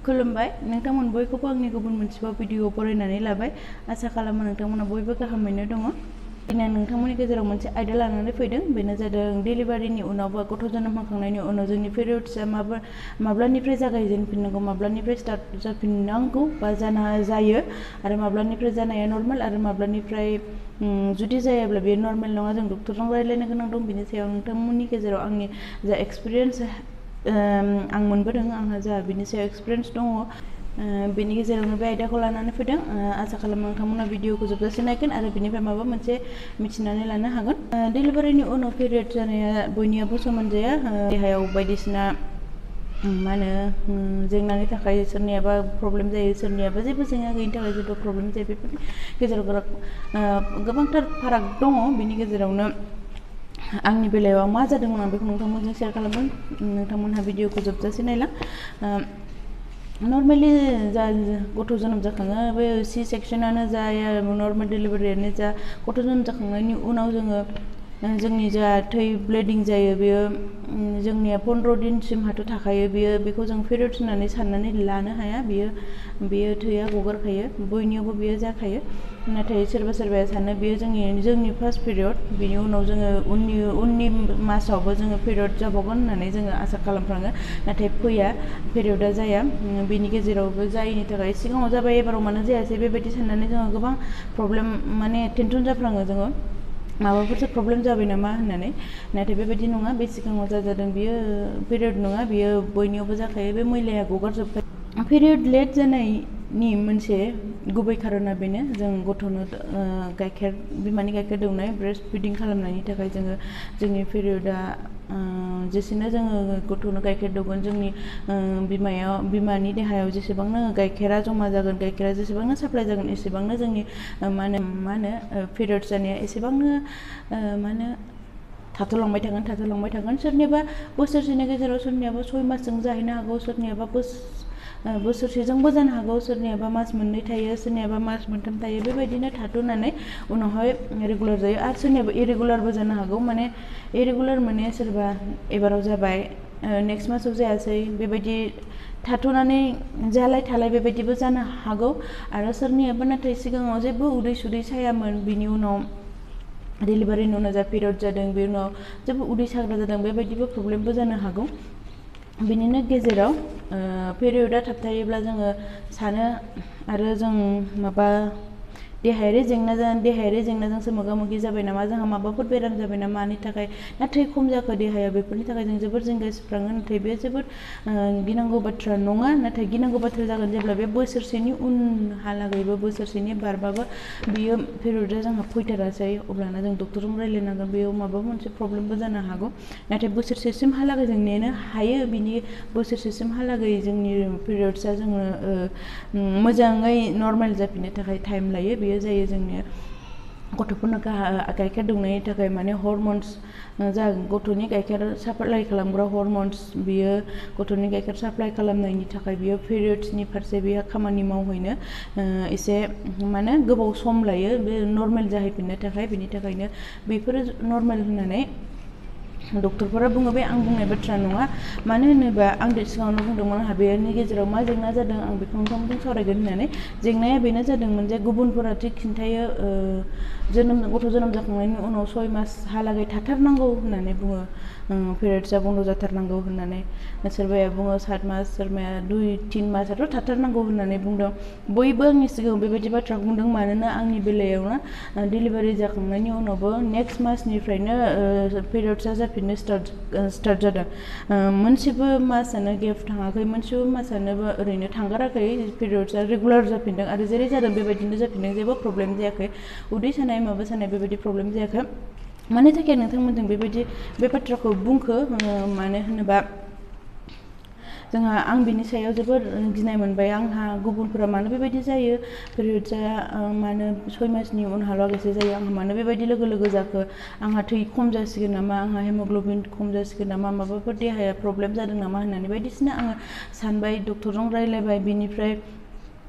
खुलुमबाय नोंथांमोन बयखौबो आंनि गुबुन मोनसेबाव भिडिअ फरायनानै लाबाय आसा खालामो नोंथांमोना बयबो गाहामैनो दङ दिनै नोंथांमोननि गेजेराव मोनसे आयदा लानानै फैदों बेनो जादों डेलिभारिनि उनाव बा गथ' जोनोम होखांनायनि उनाव जोंनि पिरियड्सआ माब्लानिफ्राय जागायजेनफिननांगौ माब्लानिफ्राय स्टार्ट जाफिननांगौ बा जायो आरो माब्लानिफ्राय जानाया नर्माल आरो माब्लानिफ्राय जुदि जायाब्ला बेयो नर्माल नङा जों डक्टरजों रायज्लायनो गोनां दं बेनि सायाव नोंथांमोननि गेजेराव आंनि जा एक्सपिरियेन्स आं मोनबोदों आंहा जा बिनि सायाव एक्सपिरियेन्स दङ बेनि गेजेरावनो बे आयदाखौ लानानै फैदों आसा खालामो नोंथांमोना भिडिअखौ जोबजासिम नायगोन आरो बिनिफ्राय माबा मोनसे मिथिनानै लानो हागोन डेलिभारिनि उनाव पिरियड जानाया बयनियाबो समान जाया देहायाव बायदिसिना मा होनो जेंनानि थाखाय सोरनियाबा प्रब्लेम जायो सोरनियाबा जेबो जेंना गैयिनि थाखाय जेबो प्रब्लेम जायो बेफोरनि गेजेराव गोबांथार फाराग दङ बेनि गेजेरावनो आंनि बेलायाव मा जादोंमोन आं बेखौ नोंथांमोनजों शेयार खालामगोन नोंथांमोनहा भिडिअखौ जोबजासिम नायलां नर्मेलि जा गथ' जोनोम जाखाङो बे सि सेक्सनानो जा नर्मेल डेलिभारियानो जा गथ' जोनोम जाखांनायनि उनाव जोंनि जा थै ब्लिडिं जायो बेयो जोंनिया 15 दिनसिमहाथ' थाखायो बेखौ जों पिरियड्स होननानै साननानै लानो हाया बेयो थैया गगारखायो बयनियावबो बेयो जाखायो नाथाय सोरबा सोरबाया सानो बेयो जोंनि फार्स्ट पिरियड बेनि उनाव जोङो उननि मासावबो जोङो पिरियड जाबावगोन होननानै जोङो आसा खालामफ्राङो नाथाय फैया पिरियडा जाया बेनि गेजेरावबो जायैनि थाखाय सिगाङाव जाबाय एबाराव मानो जायासै बेबायदि साननानै जोङो गोबां प्रब्लेम माने टेनसन जाफ्राङो जोङो माबाफोरसो प्रब्लेम जाबाय नामा होननानै नाथाय बेबायदि नङा बे सिगाङाव जादों बियो पिरियड नङा बियो बयनियावबो जाखायो बे मैलाया गगारजोबखायो पिरियड लेट जानायनि मोनसे गुबै खारना बेनो जों गथ'नो बिमानि गाइखेर दौनाय ब्रेस्ट फिडिं खालामनायनि थाखाय जोंनि पिरियडआ जेसेनो जोङो गथ'नो गाइखेर दौगोन जोंनि बिमानि देहायाव जेसेबांनो गाइखेरा जमा जागोन गाइखेरा जेसेबांनो साप्लाय जागोन एसेबांनो जोंनि मा होनो पिरियड्स जानाया एसेबांनो मा होनो थाथ'लांबाय थागोन सोरनियाबा बोसोरसेनि गेजेराव सोरनियाबा 6 मासजों जाहैनो हागौ सोरनियाबा बोसोरसेजोंबो जानो हागौ सोरनियाबा मास मोननै थायो सोरनियाबा मास मोनथाम थायो बेबायदिनो थाथ'नानै उनावहाय रेगुलार जायो आरो सोरनियाबा इरेगुलारबो जानो हागौ माने इरेगुलार माने सोरबा एबाराव जाबाय नेक्स्ट मासाव जायासै बेबायदि थाथ'नानै जालाय थालाय बेबायदिबो जानो हागौ आरो सोरनियाबा नाथाय सिगाङाव जेबो उदै सुदै सायामोन बिनि उनाव डेलिभारिनि उनाव जा पिरियड जादों बेनि उनाव जेबो उदै साग्रा जादों बेबायदिबो प्रब्लेमबो जानो हागौ बिनिनो गेजेराव पिरियडआ थाबथायोब्ला जोङो सानो आरो जों माबा देहायारि जेंनाजोंसो मोगा मोगि जाबाय नामा जोंहा माबाफोर बेराम जाबाय नामा मानि थाखाय नाथाय खम जाखो देहाया बेफोरनि थाखाय जों जोबोर जिंगासिफ्राङो नाथाय बे जोबोर गिनांगौ बाथ्रा नङा नाथाय गिनांगौ बाथ्रा जागोन जेब्ला बे बोसोरसेनि उनहालागैबो बोसोरसेनि बारबाबो बियो पिरियडआ जोंहा फैथारासै अब्लाना जों डक्टरजों रायज्लायनांगोन बेयाव माबा मोनसे प्रब्लेमबो जानो हागौ नाथाय बोसोरसेसिमहालागै जों नेनो हायो बिनि बोसोरसेसिमहालागै जोंनि पिरियड्सआ जोङो मोजाङै नर्मेल जाफिननो थाखाय टाइम लायो बेयो जायो जोंनि गथ'फोरनो गाइखेर दौनायनि थाखाय माने हरमन्स जा गथ'नि गाइखेर साप्लाय खालामग्रा हरमन्स बियो गथ'नि गाइखेर साप्लाय खालामनायनि थाखाय बियो पिरियड्सनि फारसे बियो खामानि मावहैनो एसे माने गोबाव सम लायो बे नर्मेल जाहैफिननो थाखाय बेनि थाखायनो बेफोरो नर्मेल होननानै डक्टरफोरा बुङो बे आं बुंनाय बाथ्रा नङा मानो होनोबा आं सिगाङावनो बुंदोंमोन आंहा बेनि गेजेराव मा जेंना जादों आं बेखौ नोंथांमोनजों सावरायगोन होननानै जेंनाया बेनो जादोंमोन जे गुबुनफोरा थिग खिन्थायो गथ' जोनोम जाखांनायनि उनाव 6 मासहालागै थाथारनांगौ होननानै बुङो पिरियड्सआ बन्द जाथारनांगौ होननानै सोरबाया बुङो 7 मास सोरबाया 2-3 मासाथ' थाथारनांगौ होननानै बुंदों बयबो आंनि सिगाङाव बेबायदि बाथ्रा बुंदों मानोना आंनि बेलायावनो डेलिभारि जाखांनायनि उनावबो नेक्स्ट मासनिफ्रायनो पिरियड्सआ जाफिननो स्टार्ट जादों मोनसेबो मासानो गेप थाङाखै मोनसेबो मासानो ओरैनो थांगाराखै पिरियड्सआ रेगुलार जाफिनदों आरो जेरै जादों बेबायदिनो जाफिनदों जेबो प्रब्लेम जायाखै उदै सानाय माबा सानाय बेबायदि प्रब्लेम जायाखै मानि थाखाय नोंथांमोनजों बेबायदि बे बाथ्राखौ बुंखो मानो होनोबा जोंहा आं बिनि सायाव जोबोर गिनाय मोनबाय आंहा गुबुनफोरा मानो बेबायदि जायो पिरियड्सआ मानो 6 मासनि उनहालागैसो जायो आंहा मानो बेबायदि लोगो जाखो आंहा थै खम जासिगोन नामा आंहा हेमोग्ल'बिन खम जासिगोन नामा माबाफोर देहाया प्रब्लेम जादों नामा होननानै बायदिसिना आङो सानबाय डक्टरजों रायज्लायबाय बिनिफ्राय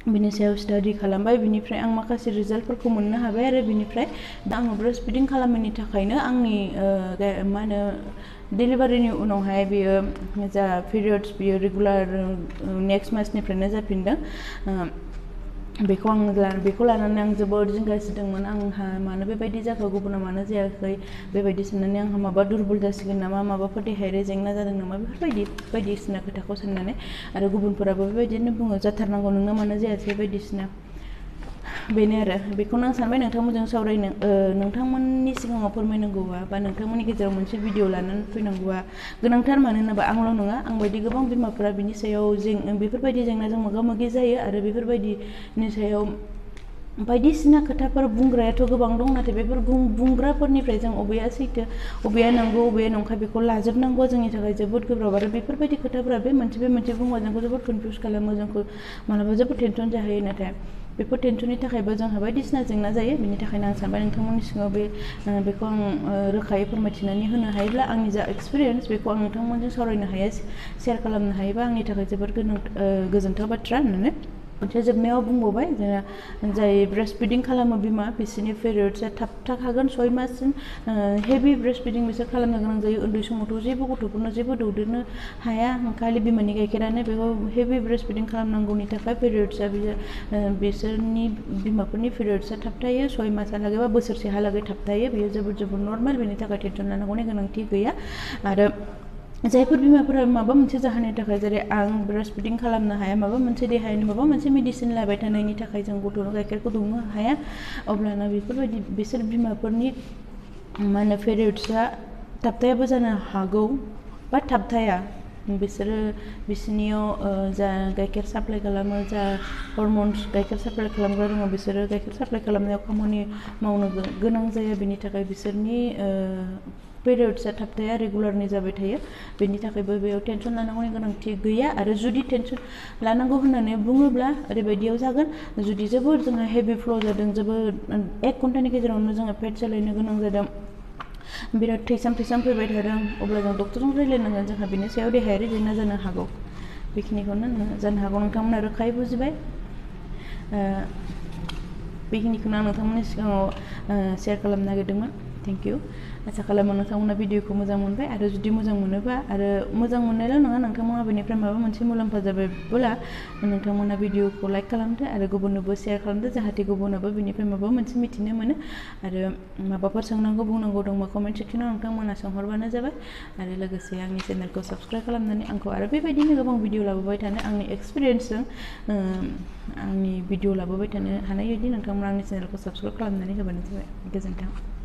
बिनि सायाव स्टाडि खालामबाय बिनिफ्राय आं माखासे रिजाल्टफोरखौ मोननो हाबाय आरो बिनिफ्राय दा आङो ब्रेस्ट फिडिं खालामैनि थाखायनो आंनि मा होनो डेलिभारिनि उनावहाय बियो जा पिरियड्स बियो रेगुलार नेक्स्ट मासनिफ्रायनो जाफिनदों बेखौ लानानै आं जोबोद जिंगासिदोंमोन आंहा मानो बेबायदि जाखो गुबुना मानो जायाखै बेबायदि साननानै आंहा माबा दुरबल जासिगोन नामा माबाफोर देहायारि जेंना जादों नामा बेफोरबायदि बायदिसिना खोथाखौ साननानै आरो गुबुनफोराबो बेबायदिनो बुङो जाथारनांगौ नोंनो मानो जायासै बायदिसिना बेनो आरो बेखौनो आं सानबाय नोंथांमोनजों सावरायनो नोंथांमोननि सिगाङाव फोरमायनांगौआ बा नोंथांमोननि गेजेराव मोनसे भिडिअ लानानै फैनांगौआ गोनांथार मानो होनोबा आंल' नङा आं बायदि गोबां बिमाफोरा बिनि सायाव बेफोरबायदि जेंनाजों मोगा मोगि जायो आरो बेफोरबायदिनि सायाव बायदिसिना खोथाफोर बुंग्रायाथ' गोबां दं नाथाय बेफोर बुंग्राफोरनिफ्राय जों अबेया सैथो अबेया नंगौ अबेया नंखाय बेखौ लाजोबनांगौ जोंनि थाखाय जोबोद गोब्राब आरो बेफोरबायदि खोथाफोरा बे मोनसे बुंबा जोंखौ जोबोद कनफिउस खालामो जोंखौ मालाबा जोबोद टेनसन जाहैयो नाथाय बेफोर टेनसननि थाखायबो जोंहा बायदिसिना जेंना जायो बिनि थाखायनो आं सानबाय नोंथांमोननि सिगाङाव बेखौ आं रोखायै फोरमायथिनानै होनो हायोब्ला आंनि जा एक्सपिरियेन्स बेखौ आं नोंथांमोनजों सावरायनो हायो शेयार खालामनो हायोबा आंनि थाखाय जोबोद गोजोनथाव बाथ्रा होननानै मोनसे जोबनायाव बुंबावबाय जोंना जाय ब्रेस्ट फिडिं खालामो बिमा बिसोरनि पिरियड्सआ थाखागोन 6 माससिम हेभि ब्रेस्ट फिडिं बिसोर खालामनो गोनां जायो उन्दै समावथ' जेबो गथ'फोरनो जेबो दौदेरनो हाया खालि बिमानि गाइखेरानो बेखौ हेभि ब्रेस्ट फिडिं खालामनांगौनि थाखाय पिरियड्सआ बिसोरनि बिमाफोरनि पिरियड्सआ थाबथायो 6 मासहालागै बा बोसोरसेहालागै थाबथायो बेयो जोबोद नर्मेल बेनि थाखाय टेनसन लानांगौनि गोनांथि गैया आरो जायफोर बिमाफोरा माबा मोनसे जाहोननि थाखाय जेरै आं ब्रेस्ट फिडिं खालामनो हाया माबा मोनसे देहानि माबा मोनसे मेडिसिन लाबाय थानायनि थाखाय जों गथ'नो गाइखेरखौ दौनो हाया अब्लाना बेफोरबायदि बिसोर बिमाफोरनि मा होनो पिरियड्सआ थाबथायाबो जानो हागौ बा थाबथाया बिसोरनियाव जा गाइखेर साप्लाय खालामो जा हरमन्स गाइखेर साप्लाय खालामग्रा दङ बिसोरो गाइखेर साप्लाय खालामनायाव खामानि मावनो गोनां जायो बिनि थाखाय बिसोरनि पिरियड्सआ थाबथाया रेगुलारनि जाबाय थायो बेनि थाखायबो बेयाव टेनसन लानांगौनि गोनांथि गैया आरो जुदि टेनसन लानांगौ होननानै बुङोब्ला ओरैबायदियाव जागोन जुदि जोबोद जोंहा हेभि फ्ल' जादों जोबोद 1 घन्टानि गेजेरावनो जोङो पेट सालायनो गोनां जादों बिराद थैसाम फैबाय थादों अब्ला जों डक्टरजों रायज्लायनांगोन जोंहा बेनि सायाव देहायारि जेंना जानो हागौ बेखिनिखौनो जानो हागौ नोंथांमोना रोखायै बुजिबाय बेखिनिखौनो आं नोंथांमोननि सिगाङाव शेयार खालामनो नागिरदोंमोन थेंक इउ आसा खालामो नोंथांमोना भिडिअखौ मोजां मोनबाय आरो जुदि मोजां मोनोबा आरो मोजां मोननायल' नङा नोंथांमोना बेनिफ्राय माबा मोनसे मुलाम्फा जाबायब्ला नोंथांमोना भिडिअखौ लाइक खालामदो आरो गुबुननोबो शेयार खालामदो जाहाथे गुबुनाबो बेनिफ्राय माबा मोनसे मिथिनो मोनो आरो माबाफोर सोंनांगौ बुंनांगौ दंबा कमेन्ट सेक्सनाव नोंथांमोना सोंहरबानो जाबाय आरो लोगोसे आंनि चेनेलखौ साबस्क्राइब खालामनानै आंखौ आरो बेबायदिनो गोबां भिडिअ लाबोबाय थानो आंनि एक्सपिरियेन्सजों आंनि भिडिअ लाबोबाय थानो हानाय बायदि नोंथांमोना आंनि चेनेलखौ साबस्क्राइब खालामनानै होबानो जाबाय गोजोन्थों